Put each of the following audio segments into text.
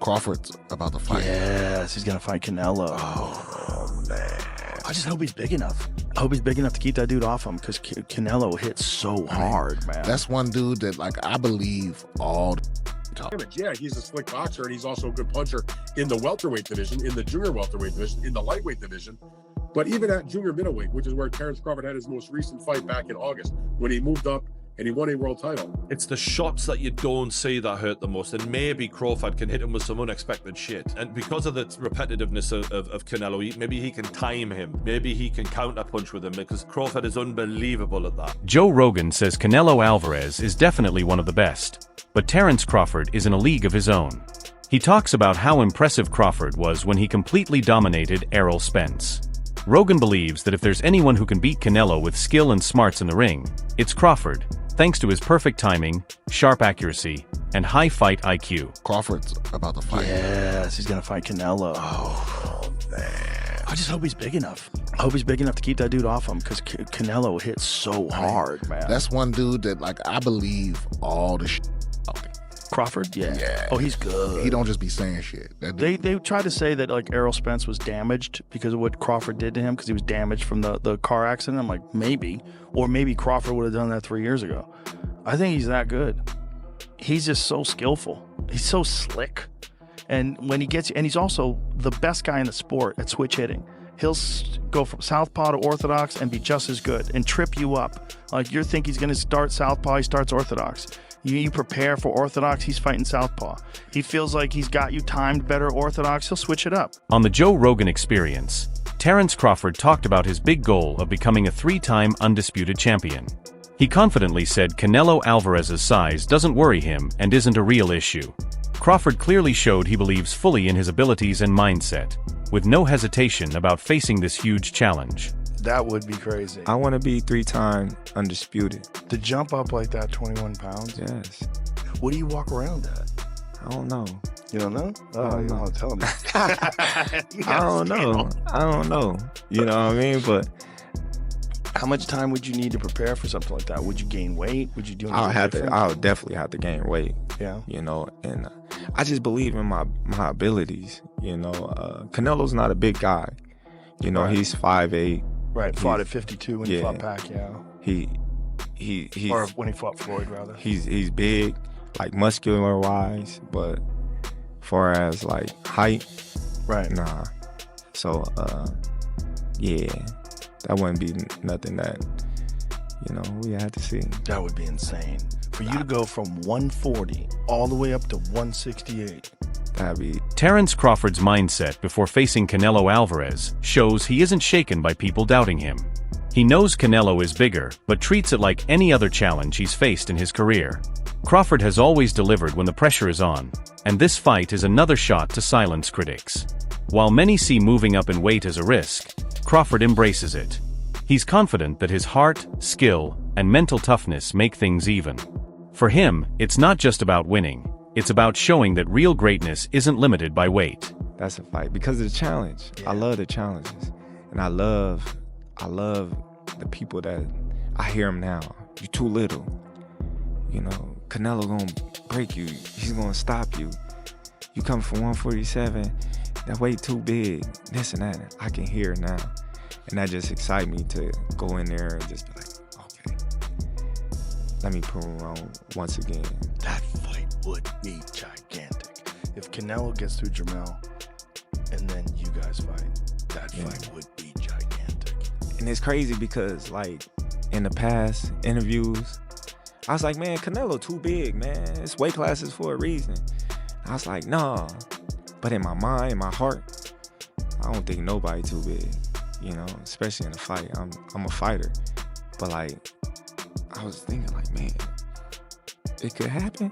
Crawford's about to fight. Yes, he's gonna fight Canelo. Oh, man. I just hope he's big enough. I hope he's big enough to keep that dude off him, because Canelo hits so hard, man. That's one dude that, like, I believe all Yeah, he's a slick boxer, and he's also a good puncher in the welterweight division, in the junior welterweight division, in the lightweight division. But even at junior middleweight, which is where Terence Crawford had his most recent fight back in August, when he moved up and he won a world title. It's the shots that you don't see that hurt the most, and maybe Crawford can hit him with some unexpected shit. And because of the repetitiveness of Canelo, maybe he can time him. Maybe he can counterpunch with him, because Crawford is unbelievable at that. Joe Rogan says Canelo Alvarez is definitely one of the best, but Terence Crawford is in a league of his own. He talks about how impressive Crawford was when he completely dominated Errol Spence. Rogan believes that if there's anyone who can beat Canelo with skill and smarts in the ring, it's Crawford, thanks to his perfect timing, sharp accuracy, and high fight IQ. Crawford's about to fight. Yes, he's gonna fight Canelo. Oh, man. I just hope he's big enough. I hope he's big enough to keep that dude off him, because Canelo hits so hard, man. That's one dude that, like, I believe all the shit. Crawford? Yeah. Yeah. Oh, he's good. He don't just be saying shit. That dude- They tried to say that, like, Errol Spence was damaged because of what Crawford did to him, because he was damaged from the car accident. I'm like, maybe. Or maybe Crawford would have done that 3 years ago. I think he's that good. He's just so skillful. He's so slick. And when he gets, and he's also the best guy in the sport at switch hitting. He'll go from southpaw to orthodox and be just as good and trip you up. Like, you think he's going to start southpaw, he starts orthodox. You prepare for orthodox, he's fighting southpaw. He feels like he's got you timed better orthodox, he'll switch it up. On the Joe Rogan Experience, Terence Crawford talked about his big goal of becoming a 3-time undisputed champion. He confidently said Canelo Alvarez's size doesn't worry him and isn't a real issue. Crawford clearly showed he believes fully in his abilities and mindset, with no hesitation about facing this huge challenge. That would be crazy. I want to be 3-time undisputed. To jump up like that, 21 pounds? Yes. What do you walk around at? I don't know. You don't know? Oh, you don't want to tell me. I don't know. I don't know. You know what I mean? But how much time would you need to prepare for something like that? Would you gain weight? Would you do anything different? I would definitely have to gain weight. Yeah. You know, and I just believe in my abilities. You know, Canelo's not a big guy. You know, Right. he's 5'8". Right, fought at 52 when he fought Pacquiao. He's Or when he fought Floyd, rather. He's big, like muscular wise, but far as like height, Right. nah. So yeah, that wouldn't be nothing that, you know, we had to see. That would be insane. For you to go from 140 all the way up to 168. That'd be Terence Crawford's mindset before facing Canelo Alvarez shows he isn't shaken by people doubting him. He knows Canelo is bigger, but treats it like any other challenge he's faced in his career. Crawford has always delivered when the pressure is on, and this fight is another shot to silence critics. While many see moving up in weight as a risk, Crawford embraces it. He's confident that his heart, skill, and mental toughness make things even. For him, it's not just about winning. It's about showing that real greatness isn't limited by weight. that's a fight because of the challenge. Yeah. I love the challenges, and I love the people that I hear them now. You're too little. You know, Canelo gonna break you. He's gonna stop you. You come from 147, that weight too big. This and that. I can hear it now, and that just excites me to go in there and just be like, okay, let me prove him wrong once again. That fight would be gigantic. If Canelo gets through Jamel and then you guys fight, that fight would be gigantic. And it's crazy because, like, in the past interviews, I was like, man, Canelo too big, man. It's weight classes for a reason. I was like, nah. But in my mind, in my heart, I don't think nobody too big, you know, especially in a fight. I'm a fighter. But, like, I was thinking, like, man, it could happen.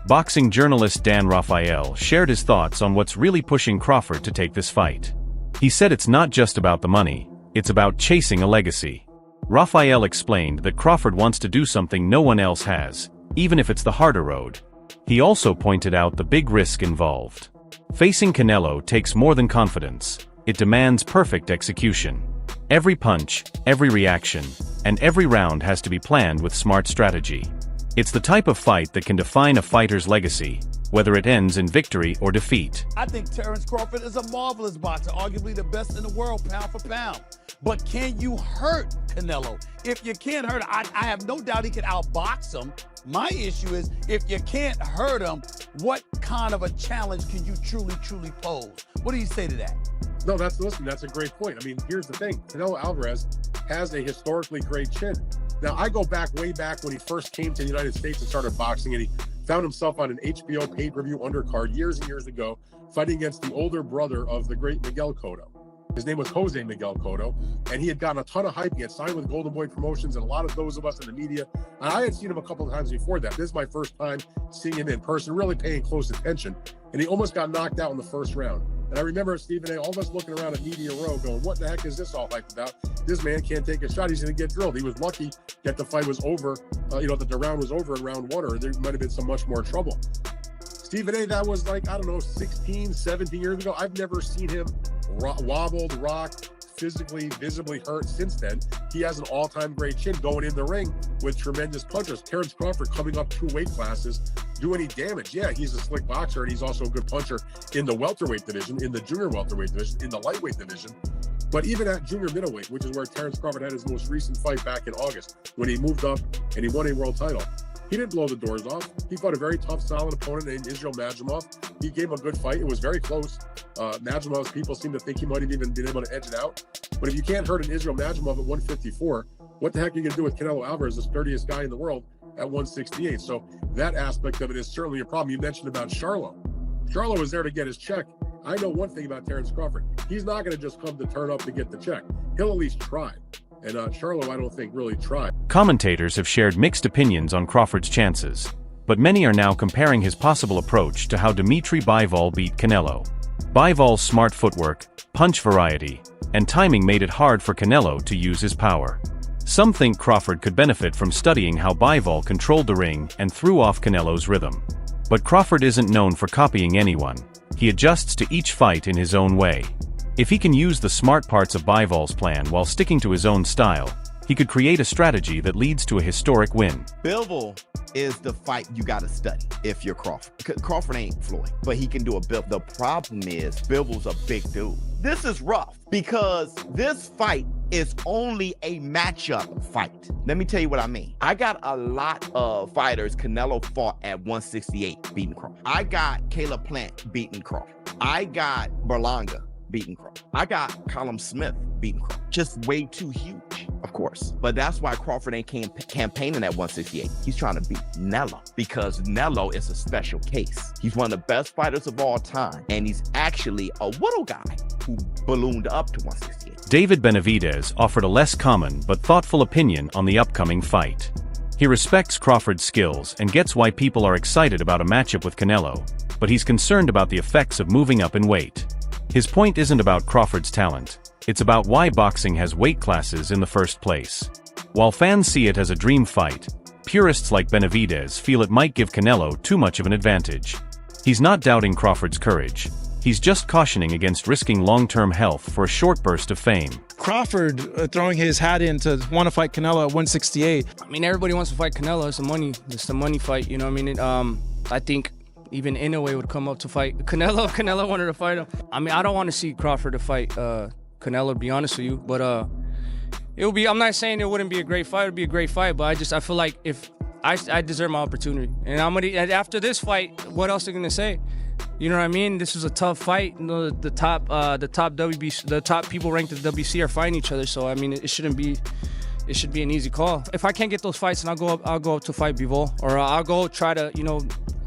Boxing journalist Dan Rafael shared his thoughts on what's really pushing Crawford to take this fight. He said it's not just about the money, it's about chasing a legacy. Rafael explained that Crawford wants to do something no one else has, even if it's the harder road. He also pointed out the big risk involved. Facing Canelo takes more than confidence. It demands perfect execution. Every punch, every reaction, and every round has to be planned with smart strategy. It's the type of fight that can define a fighter's legacy, whether it ends in victory or defeat. I think Terence Crawford is a marvelous boxer, arguably the best in the world, pound for pound. But can you hurt Canelo? If you can't hurt him, I have no doubt he can outbox him. My issue is, if you can't hurt him, what kind of a challenge can you truly pose? What do you say to that? No, that's a great point. I mean, here's the thing. Canelo Alvarez has a historically great chin. Now, I go way back when he first came to the United States and started boxing, and he found himself on an HBO pay-per-view undercard years and years ago, fighting against the older brother of the great Miguel Cotto. His name was Jose Miguel Cotto, and he had gotten a ton of hype. He had signed with Golden Boy Promotions, and a lot of those of us in the media. And I had seen him a couple of times before that. This is my first time seeing him in person, really paying close attention. And he almost got knocked out in the first round. And I remember Stephen A., all of us looking around at Media Row going, what the heck is this all hype about? This man can't take a shot. He's going to get drilled. He was lucky that the fight was over, that the round was over in round one, or there might have been so much more trouble. Stephen A., that was 16, 17 years ago. I've never seen him wobbled, rocked, physically, visibly hurt since then. He has an all-time great chin going in the ring with tremendous punches. Terence Crawford coming up 2 weight classes, do any damage? Yeah, he's a slick boxer, and he's also a good puncher in the welterweight division, in the junior welterweight division, in the lightweight division. But even at junior middleweight, which is where Terence Crawford had his most recent fight back in August, when he moved up and he won a world title, he didn't blow the doors off. He fought a very tough, solid opponent named Israel Madrimov. He gave him a good fight. It was very close. Madrimov's people seem to think he might have even been able to edge it out. But if you can't hurt an Israel Madrimov at 154, what the heck are you going to do with Canelo Alvarez, the sturdiest guy in the world, at 168? So that aspect of it is certainly a problem. You mentioned about Charlo. Charlo was there to get his check. I know one thing about Terence Crawford. He's not going to just come to turn up to get the check. He'll at least try. And Charlo, I don't think, really tried. Commentators have shared mixed opinions on Crawford's chances, but many are now comparing his possible approach to how Dimitri Bivol beat Canelo. Bivol's smart footwork, punch variety, and timing made it hard for Canelo to use his power. Some think Crawford could benefit from studying how Bivol controlled the ring and threw off Canelo's rhythm. But Crawford isn't known for copying anyone. He adjusts to each fight in his own way. If he can use the smart parts of Bivol's plan while sticking to his own style, he could create a strategy that leads to a historic win. Bivol is the fight you got to study if you're Crawford. Crawford ain't Floyd, but he can do a Bivol. The problem is Bivol's a big dude. This is rough because this fight is only a matchup fight. Let me tell you what I mean. I got a lot of fighters Canelo fought at 168 beating Crawford. I got Caleb Plant beating Crawford. I got Berlanga beating Crawford. I got Callum Smith beating Crawford. Just way too huge, of course. But that's why Crawford ain't campaigning at 168. He's trying to beat Canelo because Canelo is a special case. He's one of the best fighters of all time, and he's actually a little guy who ballooned up to 168. David Benavidez offered a less common but thoughtful opinion on the upcoming fight. He respects Crawford's skills and gets why people are excited about a matchup with Canelo, but he's concerned about the effects of moving up in weight. His point isn't about Crawford's talent, it's about why boxing has weight classes in the first place. While fans see it as a dream fight, purists like Benavidez feel it might give Canelo too much of an advantage. He's not doubting Crawford's courage, he's just cautioning against risking long-term health for a short burst of fame. Crawford throwing his hat in to want to fight Canelo at 168. I mean, everybody wants to fight Canelo. It's a money fight, you know what I mean? I think even Inoue would come up to fight Canelo. Canelo wanted to fight him. I mean, I don't want to see Crawford to fight Canelo, to be honest with you. But it would be. I'm not saying it wouldn't be a great fight. It'd be a great fight. But I feel like if I deserve my opportunity, and after this fight, what else are they gonna say? You know what I mean? This is a tough fight. You know, the top WBC, the top people ranked at the WBC are fighting each other. So I mean, it should be an easy call. If I can't get those fights, then I'll go up to fight Bivol, or I'll go try to,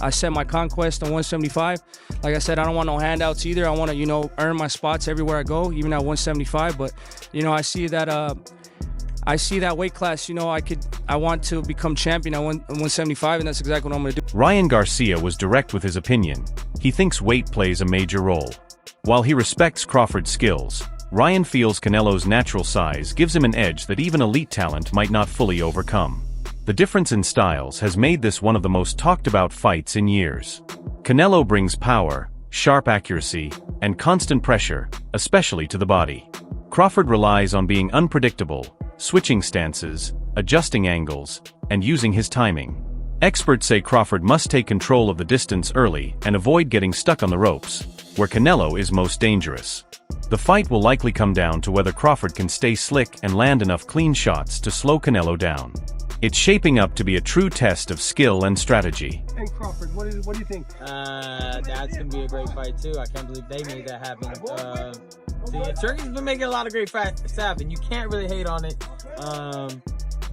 I set my conquest on 175. Like I said, I don't want no handouts either. I want to, earn my spots everywhere I go, even at 175. But, I see that weight class, I want to become champion at 175, and that's exactly what I'm going to do. Ryan Garcia was direct with his opinion. He thinks weight plays a major role. While he respects Crawford's skills, Ryan feels Canelo's natural size gives him an edge that even elite talent might not fully overcome. The difference in styles has made this one of the most talked about fights in years. Canelo brings power, sharp accuracy, and constant pressure, especially to the body. Crawford relies on being unpredictable, switching stances, adjusting angles, and using his timing. Experts say Crawford must take control of the distance early and avoid getting stuck on the ropes, where Canelo is most dangerous. The fight will likely come down to whether Crawford can stay slick and land enough clean shots to slow Canelo down. It's shaping up to be a true test of skill and strategy. Hey Crawford, what do you think? That's gonna be a great fight too. I can't believe they made that happen. Turkey's been making a lot of great fights happen. You can't really hate on it.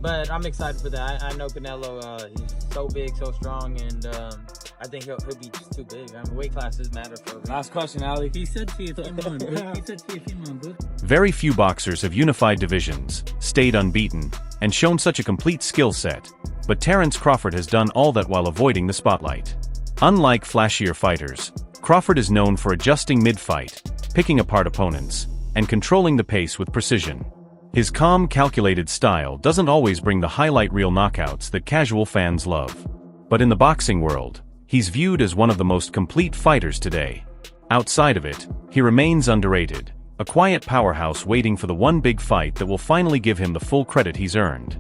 But I'm excited for that. I know Canelo, he's so big, so strong, and I think he'll be just too big. I mean, weight classes matter for him. Last question, Ali. He said see if he won, but he said see if he won, but. Very few boxers have unified divisions, stayed unbeaten, and shown such a complete skill set, but Terence Crawford has done all that while avoiding the spotlight. Unlike flashier fighters, Crawford is known for adjusting mid-fight, picking apart opponents, and controlling the pace with precision. His calm, calculated style doesn't always bring the highlight reel knockouts that casual fans love. But in the boxing world, he's viewed as one of the most complete fighters today. Outside of it, he remains underrated, a quiet powerhouse waiting for the one big fight that will finally give him the full credit he's earned.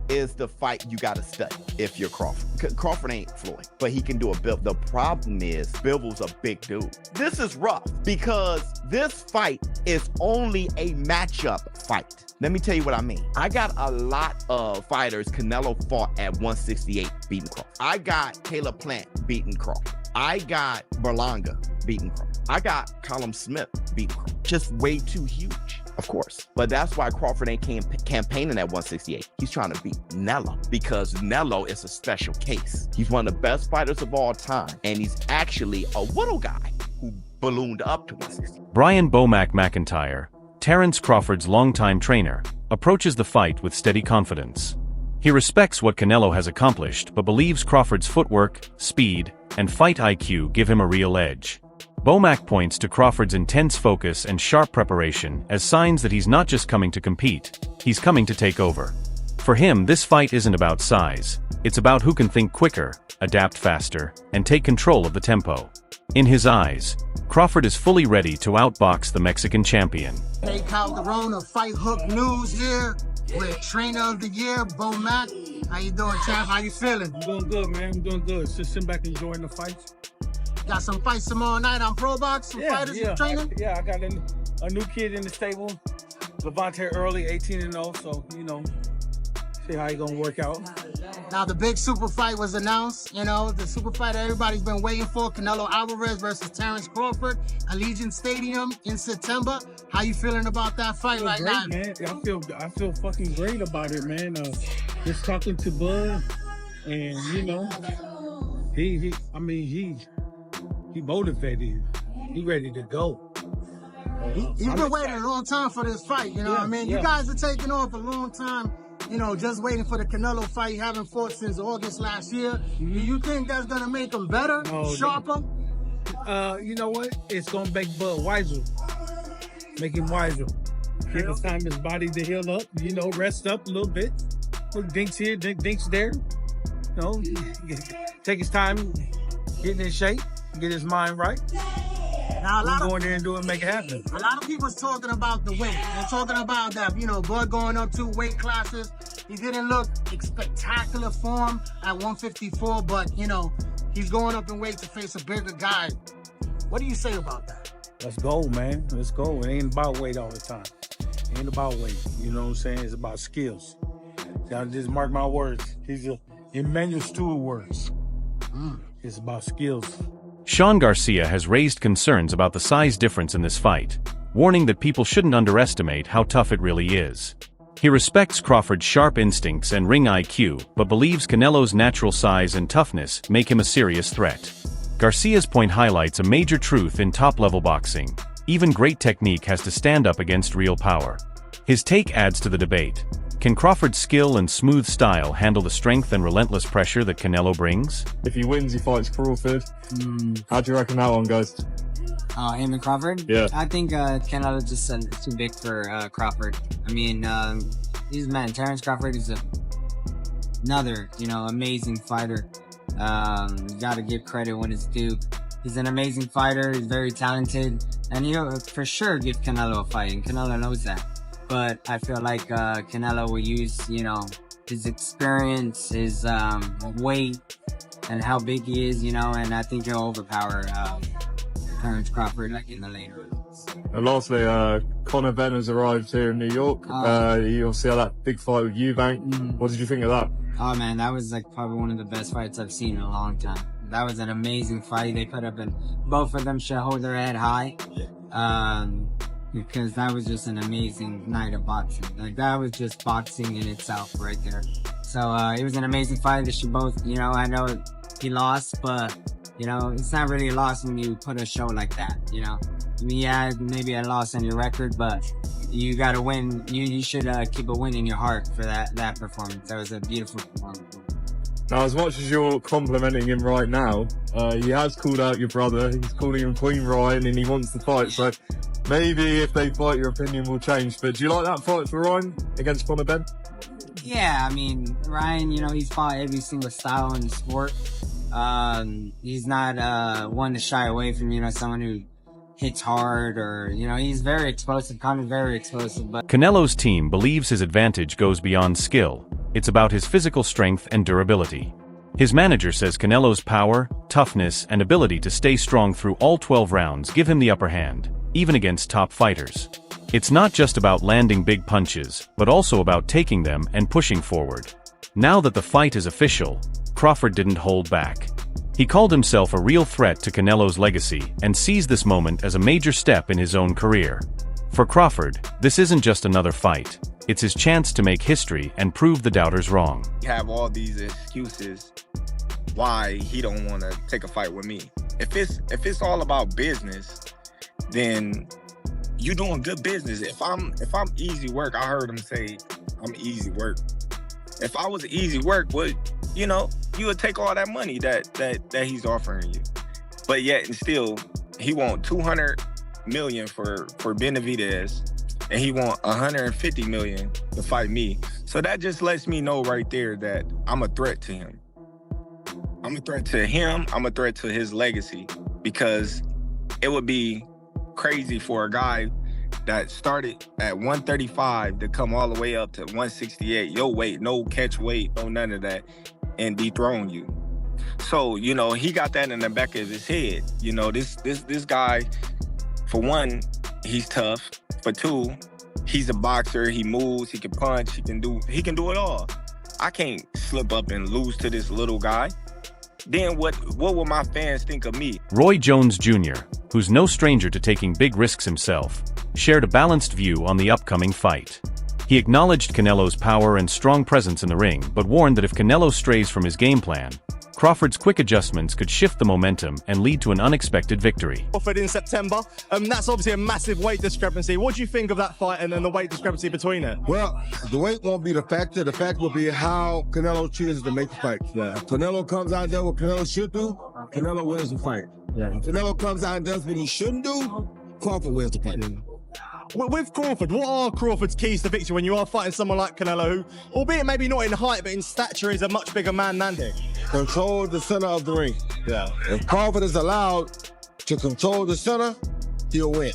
Is the fight you got to study if you're Crawford. Crawford ain't Floyd, but he can do a Bill. The problem is Bivens a big dude. This is rough because this fight is only a matchup fight. Let me tell you what I mean. I got a lot of fighters Canelo fought at 168 beating Crawford. I got Caleb Plant beating Crawford. I got Berlanga beating Crawford. I got Callum Smith beating Crawford. Just way too huge. Of course. But that's why Crawford ain't campaigning at 168. He's trying to beat Canelo because Canelo is a special case. He's one of the best fighters of all time, and he's actually a little guy who ballooned up to 160. Brian Bomac McIntyre, Terence Crawford's longtime trainer, approaches the fight with steady confidence. He respects what Canelo has accomplished but believes Crawford's footwork, speed, and fight IQ give him a real edge. Bomac points to Crawford's intense focus and sharp preparation as signs that he's not just coming to compete, he's coming to take over. For him, this fight isn't about size, it's about who can think quicker, adapt faster, and take control of the tempo. In his eyes, Crawford is fully ready to outbox the Mexican champion. Hey, Calderon of Fight Hook News here with Trainer of the Year, Bomac. How you doing, champ? How you feeling? I'm doing good, man. I'm doing good. Just sitting back enjoying the fights. Got some fights tomorrow night on Pro Box? Some fighters you training? I got a new kid in the stable, Levante Early, 18-0, so, you know, see how he gonna work out. Now, the big super fight was announced, you know, the super fight everybody's been waiting for, Canelo Alvarez versus Terence Crawford, Allegiant Stadium in September. How you feeling about that fight right now? Man. I feel fucking great about it, man. Just talking to Bud, and, you know, he motivated. He ready to go. You've been waiting a long time for this fight, you know what I mean? You guys are taking off a long time, you know, just waiting for the Canelo fight. You haven't fought since August last year. Do you think that's going to make him better, sharper? You know what? It's going to make Bud wiser. Make him wiser. Give him time his body to heal up, you know, rest up a little bit. Look, dinks here, dinks there. You know, take his time, get in shape. Get his mind right. Now, go in there and do it, make it happen. A lot of people's talking about the weight. They're talking about that, you know, Bud going up 2 weight classes. He didn't look in spectacular form at 154, but, you know, he's going up in weight to face a bigger guy. What do you say about that? Let's go, man. Let's go. It ain't about weight all the time. It ain't about weight. You know what I'm saying? It's about skills. Now, just mark my words. He's a Emmanuel Stewart words. It's about skills. Sean Garcia has raised concerns about the size difference in this fight, warning that people shouldn't underestimate how tough it really is. He respects Crawford's sharp instincts and ring IQ, but believes Canelo's natural size and toughness make him a serious threat. Garcia's point highlights a major truth in top-level boxing: even great technique has to stand up against real power. His take adds to the debate. Can Crawford's skill and smooth style handle the strength and relentless pressure that Canelo brings? If he wins, he fights Crawford. How do you reckon that one goes? Him and Crawford? Yeah. I think Canelo just too big for Crawford. I mean, Terence Crawford is another, you know, amazing fighter. You gotta give credit when it's due. He's an amazing fighter. He's very talented, and he'll for sure give Canelo a fight, and Canelo knows that. But I feel like Canelo will use, you know, his experience, his weight, and how big he is, you know, and I think he'll overpower Terence Crawford like in the later rounds. And lastly, Conor Benn has arrived here in New York. You obviously had that big fight with Eubank. What did you think of that? Oh man, that was like probably one of the best fights I've seen in a long time. That was an amazing fight they put up, and both of them should hold their head high. Because that was just an amazing night of boxing. Like, that was just boxing in itself right there. So, it was an amazing fight. They should both, you know, I know he lost, but, you know, it's not really a loss when you put a show like that, you know? I mean, yeah, maybe a loss on your record, but you gotta win. You should keep a win in your heart for that performance. That was a beautiful performance. Now, as much as you're complimenting him right now, he has called out your brother. He's calling him Queen Ryan, and he wants to fight. So maybe if they fight, your opinion will change. But do you like that fight for Ryan against Conor Benn? Yeah, I mean, Ryan, you know, he's fought every single style in the sport. He's not one to shy away from, you know, someone who hits hard or, you know, he's very explosive. Conor's very explosive. But Canelo's team believes his advantage goes beyond skill. It's about his physical strength and durability. His manager says Canelo's power, toughness, and ability to stay strong through all 12 rounds give him the upper hand, even against top fighters. It's not just about landing big punches, but also about taking them and pushing forward. Now that the fight is official, Crawford didn't hold back. He called himself a real threat to Canelo's legacy and sees this moment as a major step in his own career. For Crawford, this isn't just another fight. It's his chance to make history and prove the doubters wrong. You have all these excuses why he don't want to take a fight with me. If it's all about business, then you doing good business. If I'm easy work, I heard him say I'm easy work. If I was easy work, well, you know, you would take all that money that he's offering you. But yet and still, he want $200 million for Benavidez, and he want $150 million to fight me. So that just lets me know right there that I'm a threat to him. I'm a threat to him. I'm a threat to his legacy, because it would be crazy for a guy that started at 135 to come all the way up to 168, your weight, no catch weight, no none of that, and dethrone you. So, you know, he got that in the back of his head. You know, this guy, for one, he's tough. For two, he's a boxer. He moves, he can punch, he can do it all. I can't slip up and lose to this little guy. Then what will my fans think of me? Roy Jones Jr., who's no stranger to taking big risks himself, shared a balanced view on the upcoming fight. He acknowledged Canelo's power and strong presence in the ring, but warned that if Canelo strays from his game plan, Crawford's quick adjustments could shift the momentum and lead to an unexpected victory. Crawford in September, that's obviously a massive weight discrepancy. What do you think of that fight and the weight discrepancy between it? Well, the weight won't be the factor. The factor will be how Canelo chooses to make the fight. Yeah. If Canelo comes out and does what Canelo should do, Canelo wins the fight. Yeah. If Canelo comes out and does what he shouldn't do, Crawford wins the fight. With Crawford, what are Crawford's keys to victory when you are fighting someone like Canelo, who, albeit maybe not in height, but in stature, is a much bigger man than him? Control the center of the ring. Yeah. If Crawford is allowed to control the center, he'll win.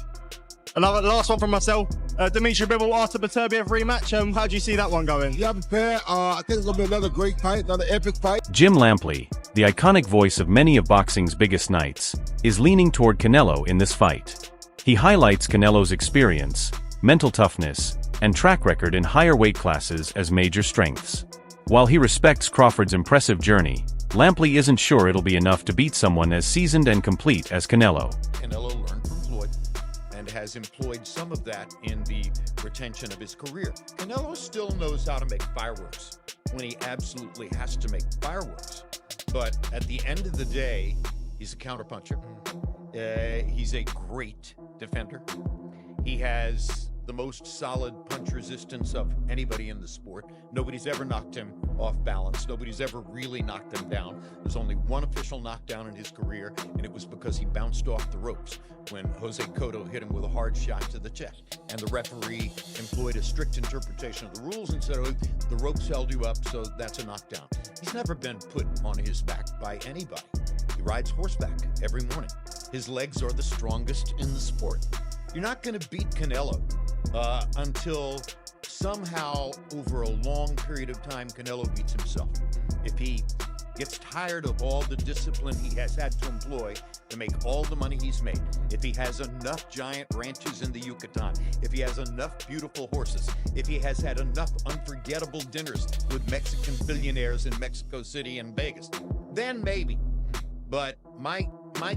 Another last one from myself. Dimitri Bivol, Artur Beterbiev rematch. How do you see that one going? Yeah, I'm prepared. I think it's going to be another great fight, another epic fight. Jim Lampley, the iconic voice of many of boxing's biggest nights, is leaning toward Canelo in this fight. He highlights Canelo's experience, mental toughness, and track record in higher weight classes as major strengths. While he respects Crawford's impressive journey, Lampley isn't sure it'll be enough to beat someone as seasoned and complete as Canelo. Canelo learned from Floyd and has employed some of that in the retention of his career. Canelo still knows how to make fireworks when he absolutely has to make fireworks. But at the end of the day, he's a counterpuncher. He's a great defender. He has the most solid punch resistance of anybody in the sport. Nobody's ever knocked him off balance. Nobody's ever really knocked him down. There's only one official knockdown in his career, and it was because he bounced off the ropes when Jose Cotto hit him with a hard shot to the chest. And the referee employed a strict interpretation of the rules and said, oh, the ropes held you up, so that's a knockdown. He's never been put on his back by anybody. He rides horseback every morning. His legs are the strongest in the sport. You're not going to beat Canelo until somehow over a long period of time, Canelo beats himself. If he gets tired of all the discipline he has had to employ to make all the money he's made, if he has enough giant ranches in the Yucatan, if he has enough beautiful horses, if he has had enough unforgettable dinners with Mexican billionaires in Mexico City and Vegas, then maybe. But my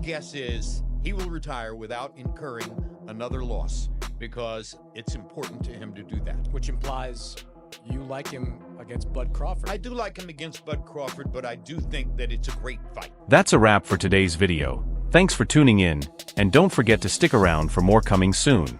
guess is he will retire without incurring another loss because it's important to him to do that. Which implies you like him against Bud Crawford. I do like him against Bud Crawford, but I do think that it's a great fight. That's a wrap for today's video. Thanks for tuning in, and don't forget to stick around for more coming soon.